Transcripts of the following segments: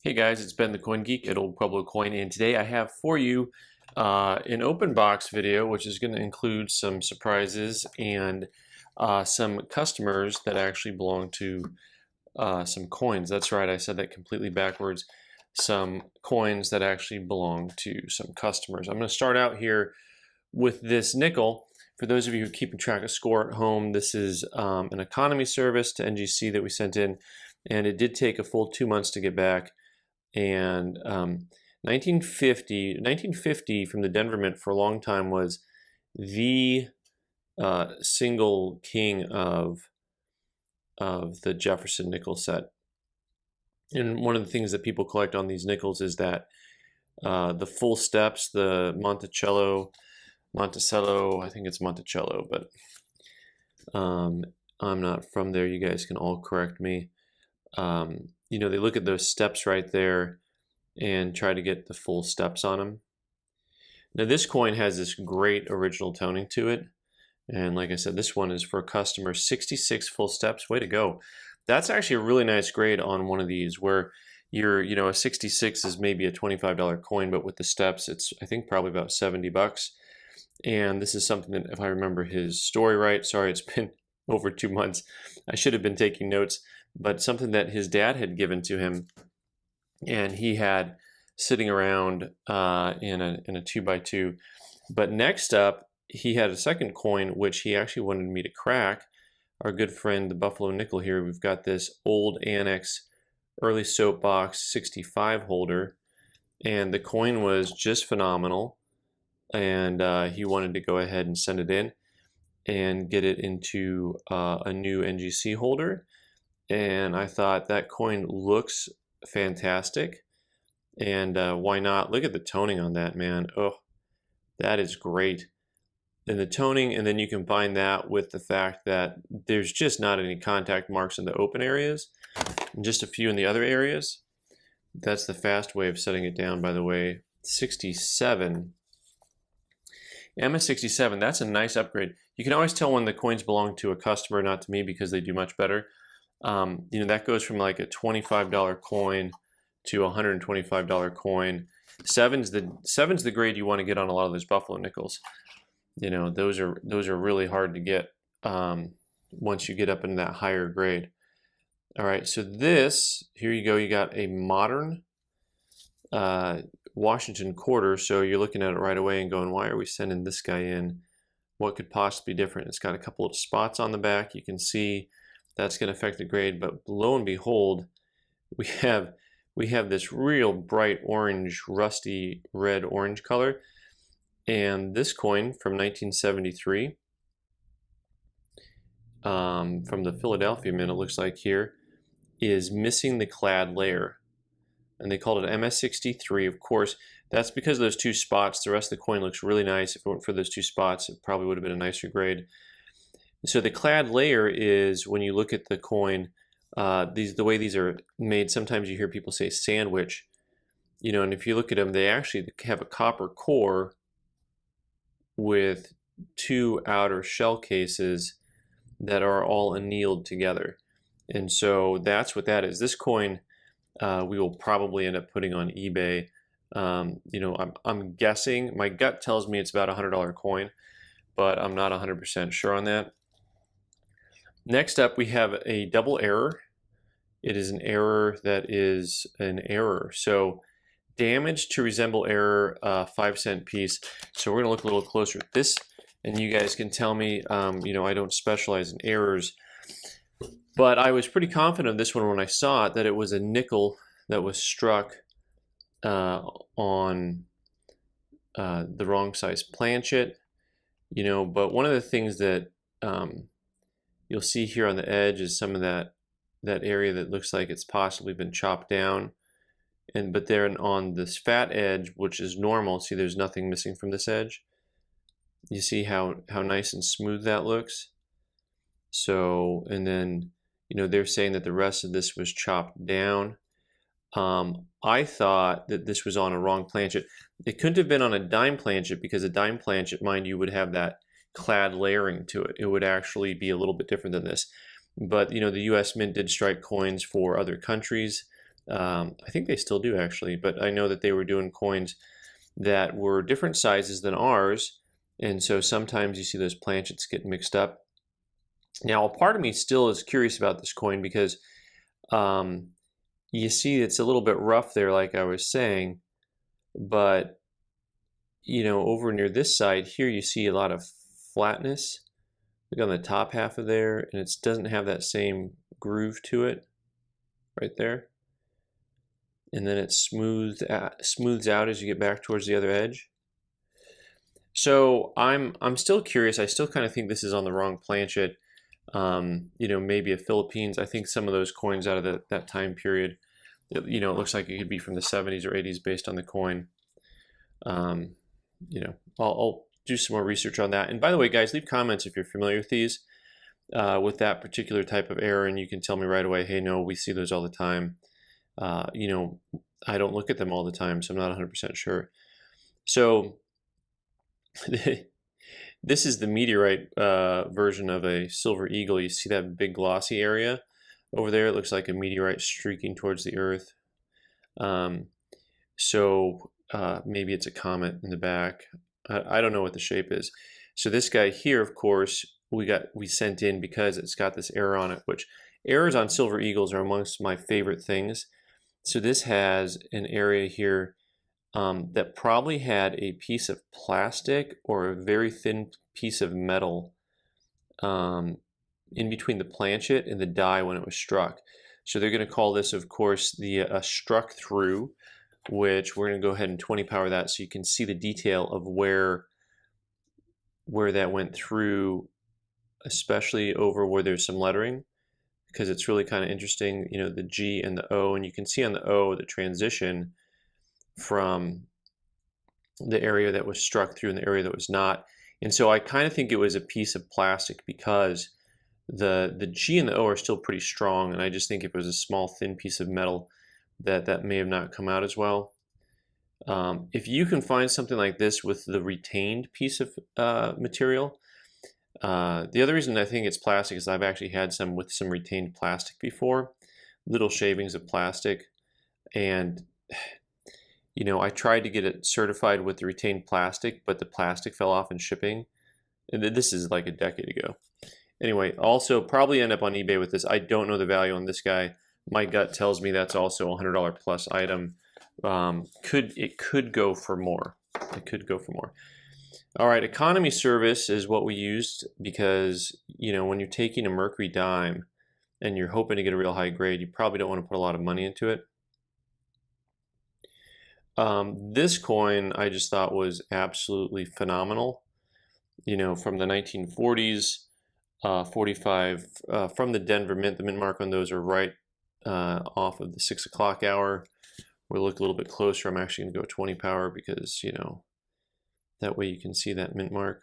Hey guys, it's Ben the Coin Geek at Old Pueblo Coin, and today I have for you an open box video, which is going to include some surprises and some customers that actually belong to some coins. That's right, I said that completely backwards. Some coins that actually belong to some customers. I'm going to start out here with this nickel. For those of you who are keeping track of score at home, this is an economy service to NGC that we sent in, and it did take a full 2 months to get back. And 1950 from the Denver Mint for a long time was the single king of the Jefferson nickel set. And one of the things that people collect on these nickels is that the full steps, the Monticello, I think it's Monticello, but I'm not from there. You guys can all correct me. You know, they look at those steps right there and try to get the full steps on them. Now this coin has this great original toning to it. And like I said, this one is for a customer, 66 full steps. Way to go. That's actually a really nice grade on one of these where a 66 is maybe a $25 coin, but with the steps, it's, I think, probably about 70 bucks. And this is something that, if I remember his story right, sorry, it's been over 2 months. I should have been taking notes, but something that his dad had given to him and he had sitting around in a 2x2. But next up, he had a second coin, which he actually wanted me to crack. Our good friend, the Buffalo Nickel here, we've got this old Annex early soapbox 65 holder, and the coin was just phenomenal. And he wanted to go ahead and send it in and get it into a new NGC holder. And I thought that coin looks fantastic, and why not? Look at the toning on that, man. Oh, that is great. And the toning, and then you combine that with the fact that there's just not any contact marks in the open areas and just a few in the other areas. That's the fast way of setting it down, by the way. 67. MS67, that's a nice upgrade. You can always tell when the coins belong to a customer, not to me, because they do much better. That goes from like a $25 coin to a $125 coin. Seven's the grade you want to get on a lot of those Buffalo nickels. Those are really hard to get once you get up into that higher grade. All right, so this, here you go, you got a modern Washington quarter, so you're looking at it right away and going, why are we sending this guy in? What could possibly be different? It's got a couple of spots on the back. You can see that's going to affect the grade, but lo and behold, we have this real bright orange, rusty red orange color. And this coin from 1973, from the Philadelphia Mint, it looks like here, is missing the clad layer. And they called it MS63. Of course, that's because of those two spots. The rest of the coin looks really nice. If it weren't for those two spots, it probably would have been a nicer grade. So the clad layer is, when you look at the coin, the way these are made, sometimes you hear people say sandwich. And if you look at them, they actually have a copper core with two outer shell cases that are all annealed together. And so that's what that is. This coin we will probably end up putting on eBay. I'm guessing, my gut tells me it's about a $100 coin, but I'm not 100% sure on that. Next up, we have a double error. It is an error that is an error. So damage to resemble error, 5-cent piece. So we're going to look a little closer at this, and you guys can tell me, I don't specialize in errors, but I was pretty confident of this one when I saw it, that it was a nickel that was struck on the wrong size planchet, but one of the things that you'll see here on the edge is some of that area that looks like it's possibly been chopped down. But then on this fat edge, which is normal, see there's nothing missing from this edge. You see how nice and smooth that looks? So, and then, they're saying that the rest of this was chopped down. I thought that this was on a wrong planchet. It couldn't have been on a dime planchet, because a dime planchet, mind you, would have that clad layering to it. It would actually be a little bit different than this. But, the US Mint did strike coins for other countries. I think they still do actually, but I know that they were doing coins that were different sizes than ours, and so sometimes you see those planchets get mixed up. Now, a part of me still is curious about this coin because um, you see it's a little bit rough there, like I was saying, but over near this side here, you see a lot of flatness. Look on the top half of there, and it doesn't have that same groove to it right there. And then it smooths out as you get back towards the other edge. So I'm still curious. I still kind of think this is on the wrong planchet. Maybe a Philippines. I think some of those coins out of that time period, it looks like it could be from the 70s or 80s based on the coin. I'll do some more research on that. And by the way, guys, leave comments if you're familiar with these, with that particular type of error, and you can tell me right away, hey, no, we see those all the time. I don't look at them all the time, so I'm not 100% sure. So this is the meteorite version of a silver eagle. You see that big glossy area over there? It looks like a meteorite streaking towards the earth. Maybe it's a comet in the back. I don't know what the shape is. So this guy here, of course, we sent in because it's got this error on it, which errors on silver eagles are amongst my favorite things. So this has an area here that probably had a piece of plastic or a very thin piece of metal in between the planchet and the die when it was struck. So they're going to call this, of course, the struck through, which we're going to go ahead and 20 power that so you can see the detail of where that went through, especially over where there's some lettering, because it's really kind of interesting, the G and the O, and you can see on the O the transition from the area that was struck through and the area that was not. And so I kind of think it was a piece of plastic because the G and the O are still pretty strong, and I just think if it was a small thin piece of metal that may have not come out as well. If you can find something like this with the retained piece of material, the other reason I think it's plastic is I've actually had some with some retained plastic before, little shavings of plastic, and I tried to get it certified with the retained plastic, but the plastic fell off in shipping. And this is like a decade ago. Anyway, also probably end up on eBay with this. I don't know the value on this guy. My gut tells me that's also a $100 plus item. It could go for more. It could go for more. All right, economy service is what we used because, when you're taking a mercury dime and you're hoping to get a real high grade, you probably don't want to put a lot of money into it. This coin I just thought was absolutely phenomenal. From the 1940s, 45 from the Denver Mint. The mint mark on those are right off of the 6 o'clock hour. We'll look a little bit closer. I'm actually going to go 20 power because, that way you can see that mint mark.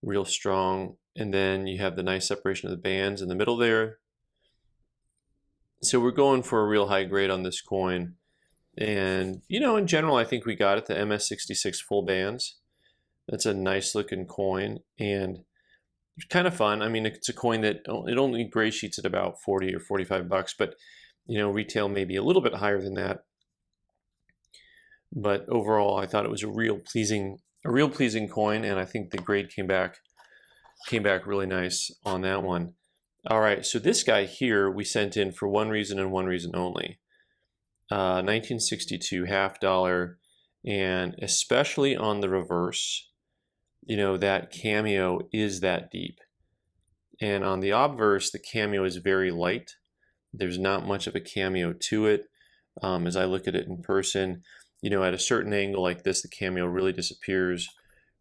Real strong. And then you have the nice separation of the bands in the middle there. So we're going for a real high grade on this coin. And, in general, I think we got it, the MS66 full bands. That's a nice looking coin. And it's kind of fun. I mean, it's a coin that it only gray sheets at about 40 or 45 bucks, but retail may be a little bit higher than that. But overall, I thought it was a real pleasing coin, and I think the grade came back really nice on that one. All right, so this guy here we sent in for one reason and one reason only. 1962 $50, and especially on the reverse, that cameo is that deep. And on the obverse, the cameo is very light. There's not much of a cameo to it. As I look at it in person, at a certain angle like this, the cameo really disappears.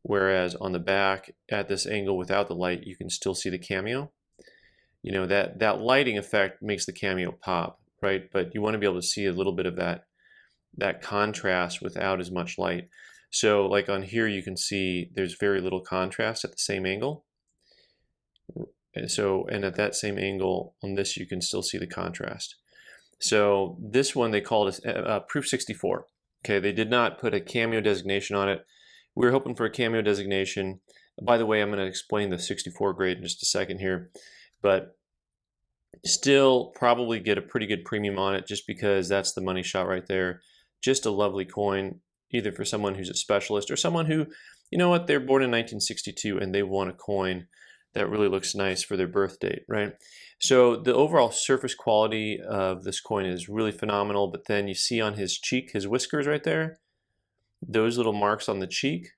Whereas on the back, at this angle without the light, you can still see the cameo. That lighting effect makes the cameo pop, right? But you want to be able to see a little bit of that contrast without as much light. So like on here, you can see there's very little contrast at the same angle. And at that same angle on this, you can still see the contrast. So this one they called Proof 64. Okay, they did not put a cameo designation on it. We were hoping for a cameo designation. By the way, I'm going to explain the 64 grade in just a second here. But Still probably get a pretty good premium on it just because that's the money shot right there. Just a lovely coin, either for someone who's a specialist or someone who, you know what, they're born in 1962 and they want a coin that really looks nice for their birth date, right? So the overall surface quality of this coin is really phenomenal, but then you see on his cheek, his whiskers right there, those little marks on the cheek,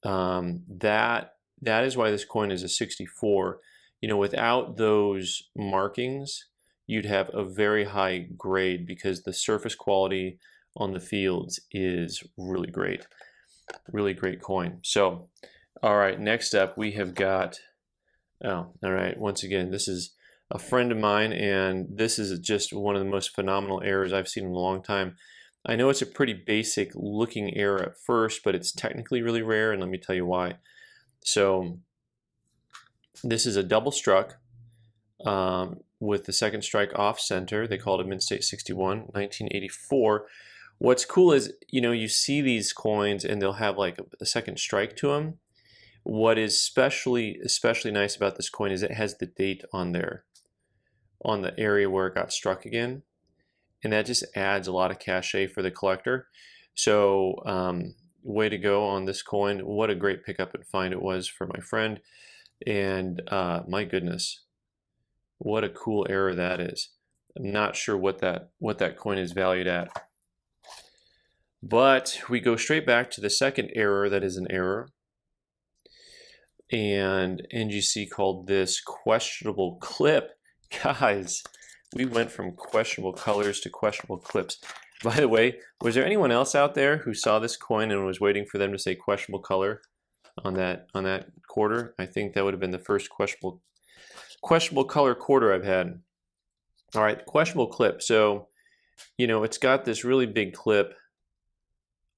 that is why this coin is a 64. You know, without those markings, you'd have a very high grade because the surface quality on the fields is really great. Really great coin. So, all right, next up we have got, oh, all right, once again, this is a friend of mine, and this is just one of the most phenomenal errors I've seen in a long time. I know it's a pretty basic looking error at first, but it's technically really rare, and let me tell you why. So this is a double struck with the second strike off center. They call it a Mint State 61, 1984. What's cool is, you know, you see these coins and they'll have like a second strike to them. What is especially nice about this coin is it has the date on there, on the area where it got struck again. And that just adds a lot of cachet for the collector. So way to go on this coin. What a great pickup and find it was for my friend. And my goodness, what a cool error that is. I'm not sure what that coin is valued at. But we go straight back to the second error that is an error. And NGC called this questionable clip. Guys, we went from questionable colors to questionable clips. By the way, was there anyone else out there who saw this coin and was waiting for them to say questionable color on that quarter? I think that would have been the first questionable color quarter I've had. All right, questionable clip. So, you know, it's got this really big clip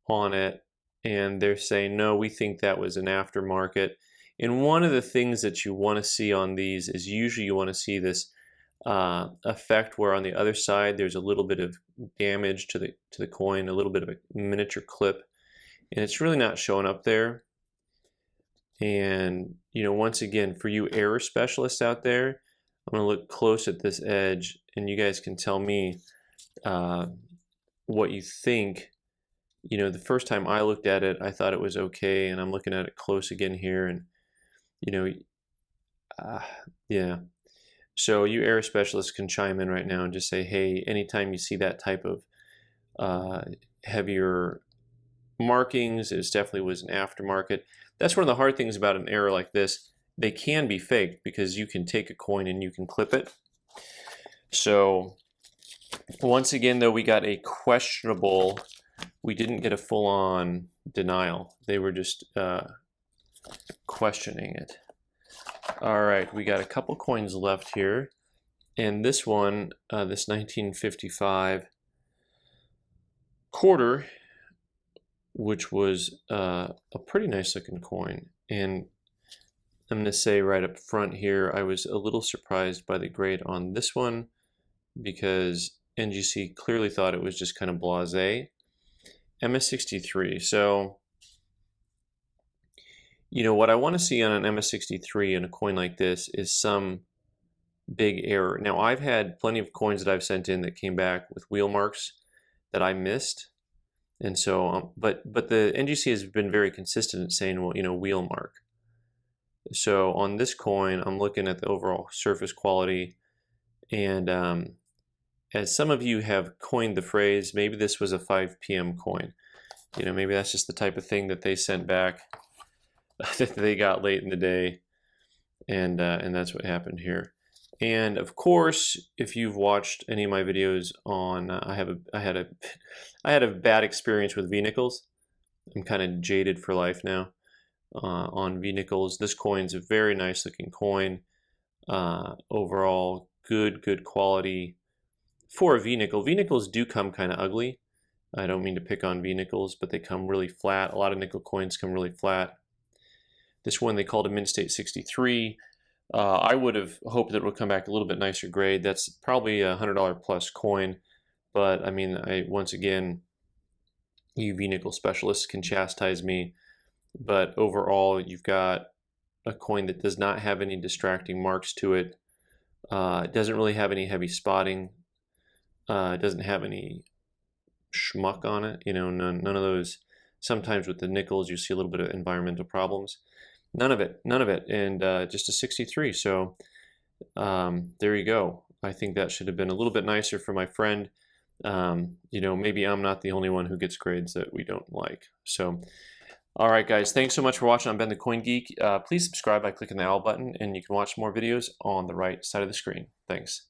on it, and they're saying, no, we think that was an aftermarket. And one of the things that you want to see on these is usually you want to see this effect where on the other side there's a little bit of damage to the coin, a little bit of a miniature clip, and it's really not showing up there. And you know, once again, for you error specialists out there, I'm going to look close at this edge, and you guys can tell me what you think. You know, the first time I looked at it, I thought it was okay, and I'm looking at it close again here, and you know, yeah. So you error specialists can chime in right now and just say, hey, anytime you see that type of heavier markings, it definitely was an aftermarket. That's one of the hard things about an error like this. They can be faked because you can take a coin and you can clip it. So once again, though, we got a questionable. We didn't get a full-on denial. They were just questioning it. All right, we got a couple coins left here. And this one, this 1955 quarter, which was a pretty nice looking coin. And I'm going to say right up front here, I was a little surprised by the grade on this one because NGC clearly thought it was just kind of blasé. MS63. So, you know, what I want to see on an MS63 and a coin like this is some big error. Now, I've had plenty of coins that I've sent in that came back with wheel marks that I missed. And so, but the NGC has been very consistent in saying, well, you know, wheel mark. So on this coin, I'm looking at the overall surface quality, and as some of you have coined the phrase, maybe this was a 5 p.m. coin. You know, maybe that's just the type of thing that they sent back that they got late in the day, and that's what happened here. And of course, if you've watched any of my videos on, I had a bad experience with V-nickels. I'm kind of jaded for life now on V-nickels. This coin's a very nice looking coin. Overall, good quality for a V-nickel. V-nickels do come kind of ugly. I don't mean to pick on V-nickels, but they come really flat. A lot of nickel coins come really flat. This one they called a Mint State 63. I would have hoped that it would come back a little bit nicer grade. That's probably a $100 plus coin, but I mean, once again, you V-nickel specialists can chastise me, but overall, you've got a coin that does not have any distracting marks to it. It doesn't really have any heavy spotting. It doesn't have any schmuck on it, you know, none of those. Sometimes with the nickels you see a little bit of environmental problems. None of it, and just a 63. So there you go. I think that should have been a little bit nicer for my friend. You know, maybe I'm not the only one who gets grades that we don't like. So, all right, guys, thanks so much for watching. I'm Ben the Coin Geek. Please subscribe by clicking the owl button, and you can watch more videos on the right side of the screen. Thanks.